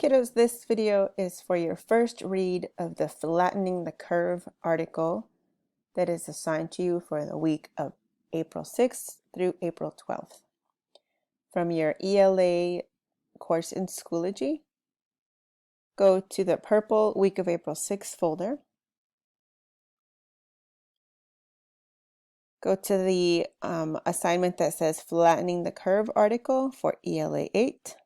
Kiddos, this video is for your first read of the Flattening the Curve article that is assigned to you for the week of April 6th through April 12th. From your ELA course in Schoology, go to the purple Week of April 6th folder. Go to the assignment that says Flattening the Curve article for ELA 8.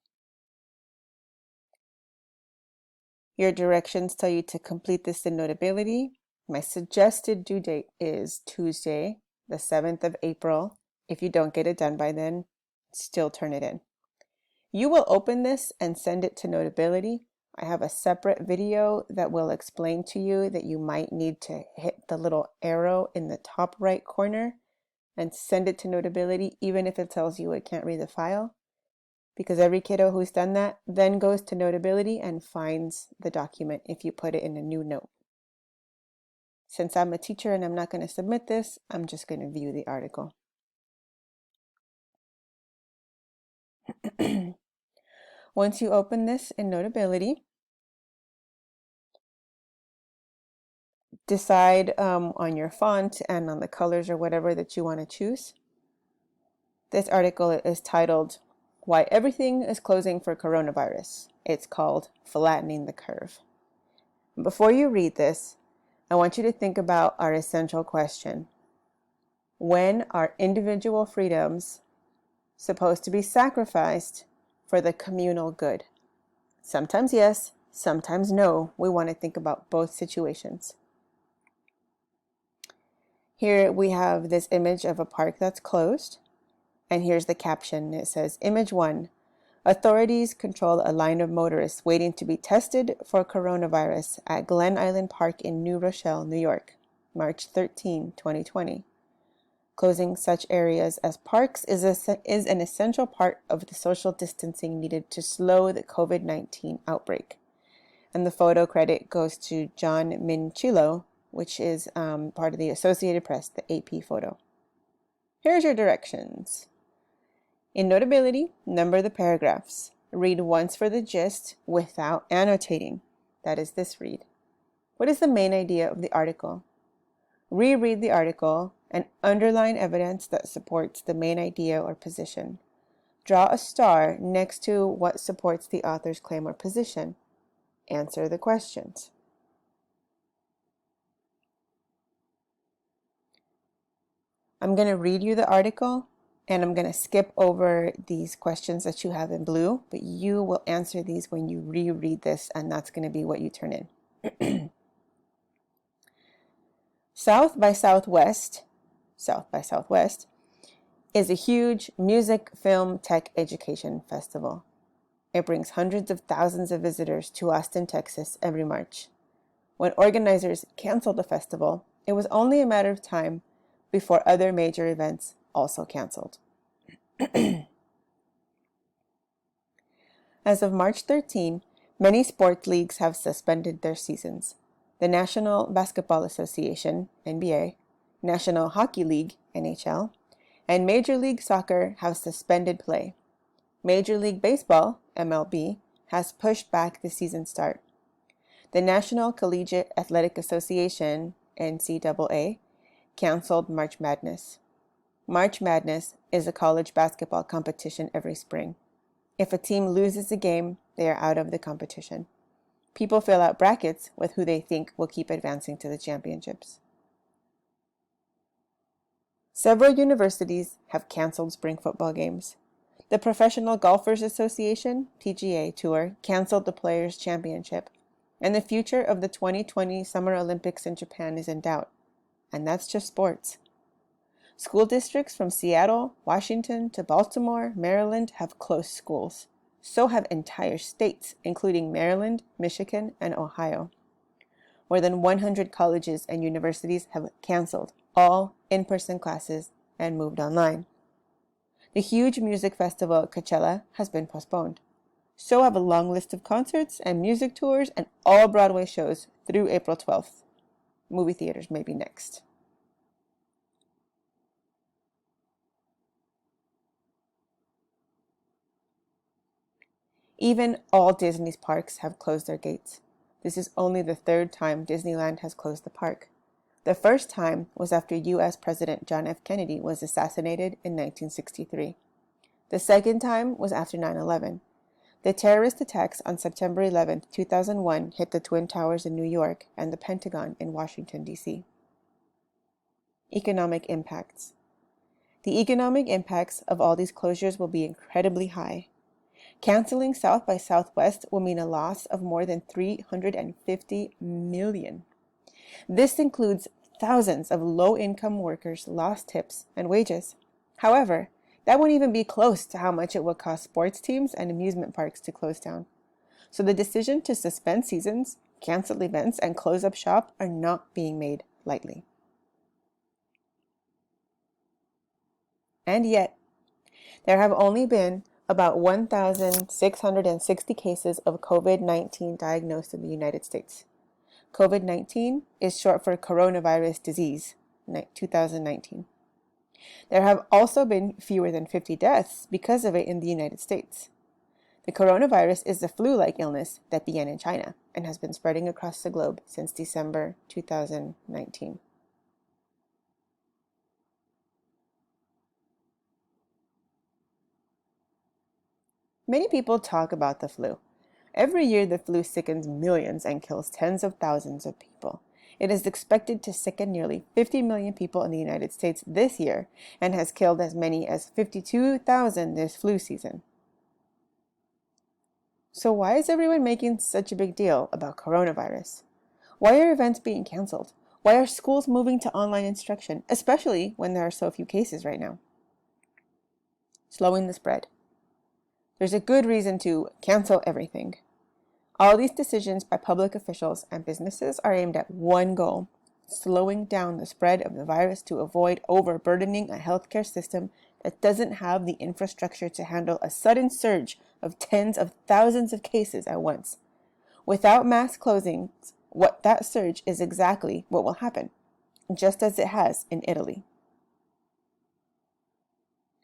Your directions tell you to complete this in Notability. My suggested due date is Tuesday, the 7th of April. If you don't get it done by then, still turn it in. You will open this and send it to Notability. I have a separate video that will explain to you that you might need to hit the little arrow in the top right corner and send it to Notability, even if it tells you it can't read the file. Because every kiddo who's done that then goes to Notability and finds the document if you put it in a new note. Since I'm a teacher and I'm not going to submit this, I'm just going to view the article. Once you open this in Notability, decide on your font and on the colors or whatever that you want to choose. This article is titled, Why Everything is Closing for Coronavirus. It's called Flattening the Curve. Before you read this, I want you to think about our essential question. When are individual freedoms supposed to be sacrificed for the communal good? Sometimes yes, sometimes no. We want to think about both situations. Here we have this image of a park that's closed, and here's the caption. It says, Image 1, authorities control a line of motorists waiting to be tested for coronavirus at Glen Island Park in New Rochelle, New York, March 13, 2020. Closing such areas as parks is an essential part of the social distancing needed to slow the COVID-19 outbreak. And the photo credit goes to John Minchillo, which is part of the Associated Press, the AP photo. Here's your directions. In Notability, number the paragraphs. Read once for the gist without annotating. That is this read. What is the main idea of the article? Reread the article and underline evidence that supports the main idea or position. Draw a star next to what supports the author's claim or position. Answer the questions. I'm going to read you the article and I'm going to skip over these questions that you have in blue, but you will answer these when you reread this, and that's going to be what you turn in. South by Southwest is a huge music, film, tech education festival. It brings hundreds of thousands of visitors to Austin, Texas every March. When organizers canceled the festival, it was only a matter of time before other major events also canceled. As of March 13, many sports leagues have suspended their seasons. The National Basketball Association, NBA, National Hockey League, NHL, and Major League Soccer have suspended play. Major League Baseball, MLB, has pushed back the season start. The National Collegiate Athletic Association, NCAA, canceled March Madness. March Madness is a college basketball competition every spring. If a team loses a game, they are out of the competition. People fill out brackets with who they think will keep advancing to the championships. Several universities have canceled spring football games. The Professional Golfers Association, PGA Tour, canceled the Players' Championship, and the future of the 2020 Summer Olympics in Japan is in doubt. And that's just sports. School districts from Seattle, Washington to Baltimore, Maryland have closed schools. So have entire states, including Maryland, Michigan, and Ohio. More than 100 colleges and universities have canceled all in-person classes and moved online. The huge music festival Coachella has been postponed. So have a long list of concerts and music tours and all Broadway shows through April 12th. Movie theaters may be next. Even all Disney's parks have closed their gates. This is only the third time Disneyland has closed the park. The first time was after U.S. President John F. Kennedy was assassinated in 1963. The second time was after 9/11. The terrorist attacks on September 11, 2001 hit the Twin Towers in New York and the Pentagon in Washington, D.C. Economic impacts. The economic impacts of all these closures will be incredibly high. Canceling South by Southwest will mean a loss of more than $350 million. This includes thousands of low-income workers' lost tips and wages. However, that won't even be close to how much it will cost sports teams and amusement parks to close down. So the decision to suspend seasons, cancel events, and close up shop are not being made lightly. And yet, there have only been about 1,660 cases of COVID-19 diagnosed in the United States. COVID-19 is short for coronavirus disease, 2019. There have also been fewer than 50 deaths because of it in the United States. The coronavirus is a flu-like illness that began in China and has been spreading across the globe since December 2019. Many people talk about the flu. Every year, the flu sickens millions and kills tens of thousands of people. It is expected to sicken nearly 50 million people in the United States this year and has killed as many as 52,000 this flu season. So why is everyone making such a big deal about coronavirus? Why are events being canceled? Why are schools moving to online instruction, especially when there are so few cases right now? Slowing the spread. There's a good reason to cancel everything. All these decisions by public officials and businesses are aimed at one goal: slowing down the spread of the virus to avoid overburdening a healthcare system that doesn't have the infrastructure to handle a sudden surge of tens of thousands of cases at once. Without mass closings, that surge is exactly what will happen, just as it has in Italy.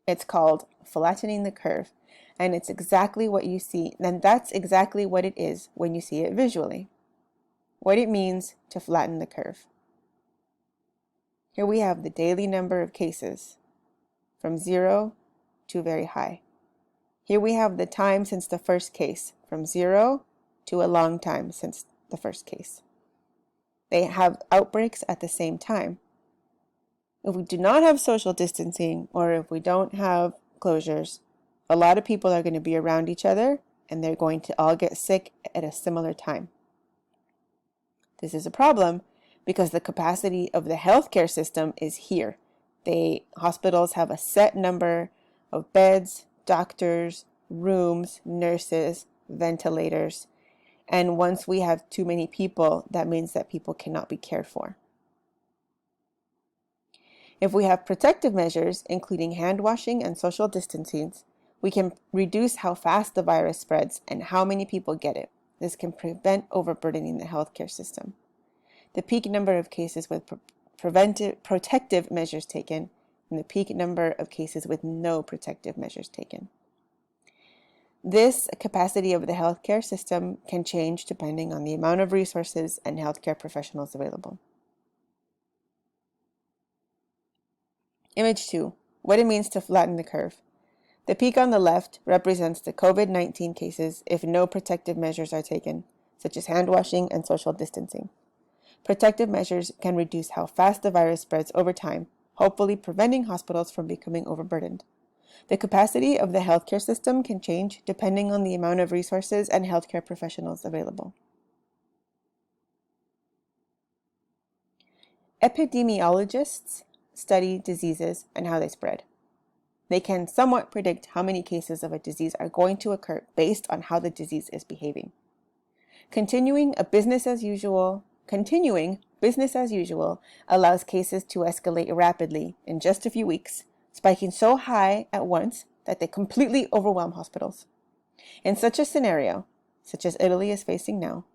It's called flattening the curve, and it's exactly what you see, and that's exactly what it is when you see it visually. What it means to flatten the curve. Here we have the daily number of cases, from 0 to very high. Here we have the time since the first case, from 0 to a long time since the first case. They have outbreaks at the same time. If we do not have social distancing, or if we don't have closures, a lot of people are going to be around each other and they're going to all get sick at a similar time. This is a problem because the capacity of the healthcare system is here. Hospitals have a set number of beds, doctors, rooms, nurses, ventilators, and once we have too many people, that means that people cannot be cared for. If we have protective measures, including hand washing and social distancing, we can reduce how fast the virus spreads and how many people get it. This can prevent overburdening the healthcare system. The peak number of cases with protective measures taken, and the peak number of cases with no protective measures taken. This capacity of the healthcare system can change depending on the amount of resources and healthcare professionals available. Image 2, what it means to flatten the curve. The peak on the left represents the COVID-19 cases if no protective measures are taken, such as hand washing and social distancing. Protective measures can reduce how fast the virus spreads over time, hopefully preventing hospitals from becoming overburdened. The capacity of the healthcare system can change depending on the amount of resources and healthcare professionals available. Epidemiologists study diseases and how they spread. They can somewhat predict how many cases of a disease are going to occur based on how the disease is behaving. Continuing business as usual allows cases to escalate rapidly in just a few weeks, spiking so high at once that they completely overwhelm hospitals. In such a scenario, such as Italy is facing now,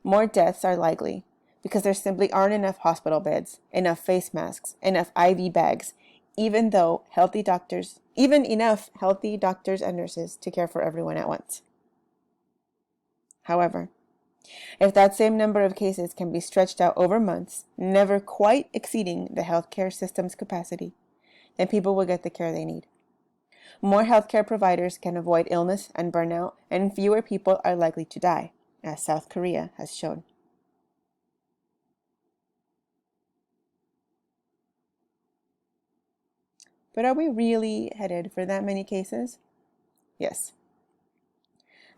more deaths are likely because there simply aren't enough hospital beds, enough face masks, enough IV bags, even enough healthy doctors and nurses to care for everyone at once. However, if that same number of cases can be stretched out over months, never quite exceeding the healthcare system's capacity, then people will get the care they need. More healthcare providers can avoid illness and burnout, and fewer people are likely to die, as South Korea has shown. But are we really headed for that many cases? Yes.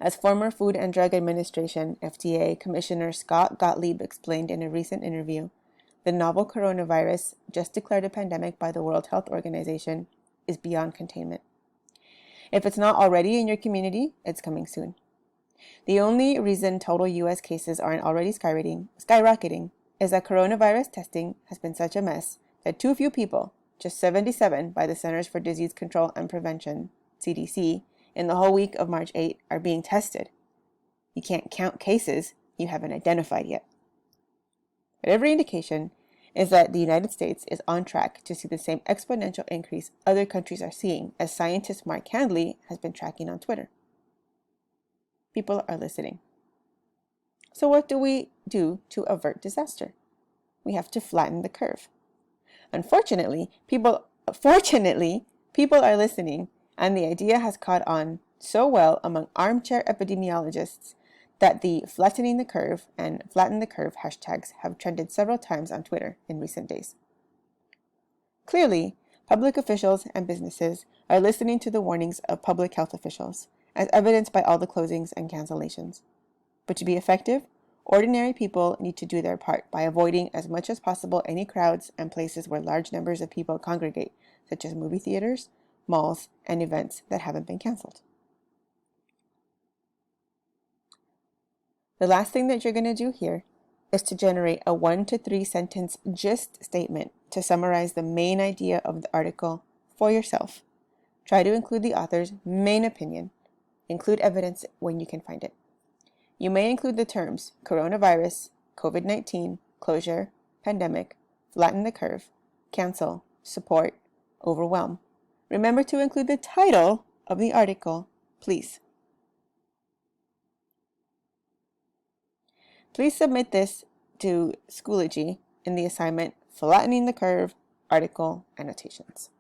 As former Food and Drug Administration (FDA) Commissioner Scott Gottlieb explained in a recent interview, the novel coronavirus, just declared a pandemic by the World Health Organization, is beyond containment. If it's not already in your community, it's coming soon. The only reason total U.S. cases aren't already skyrocketing is that coronavirus testing has been such a mess that too few people, just 77 by the Centers for Disease Control and Prevention, CDC, in the whole week of March 8 are being tested. You can't count cases you haven't identified yet. But every indication is that the United States is on track to see the same exponential increase other countries are seeing, as scientist Mark Handley has been tracking on Twitter. People are listening. So what do we do to avert disaster? We have to flatten the curve. Fortunately, people are listening, and the idea has caught on so well among armchair epidemiologists that the flattening the curve and flatten the curve hashtags have trended several times on Twitter in recent days. Clearly, public officials and businesses are listening to the warnings of public health officials, as evidenced by all the closings and cancellations. But to be effective, ordinary people need to do their part by avoiding as much as possible any crowds and places where large numbers of people congregate, such as movie theaters, malls, and events that haven't been canceled. The last thing that you're going to do here is to generate a 1 to 3 sentence gist statement to summarize the main idea of the article for yourself. Try to include the author's main opinion. Include evidence when you can find it. You may include the terms coronavirus, COVID-19, closure, pandemic, flatten the curve, cancel, support, overwhelm. Remember to include the title of the article, please. Please submit this to Schoology in the assignment Flattening the Curve, Article Annotations.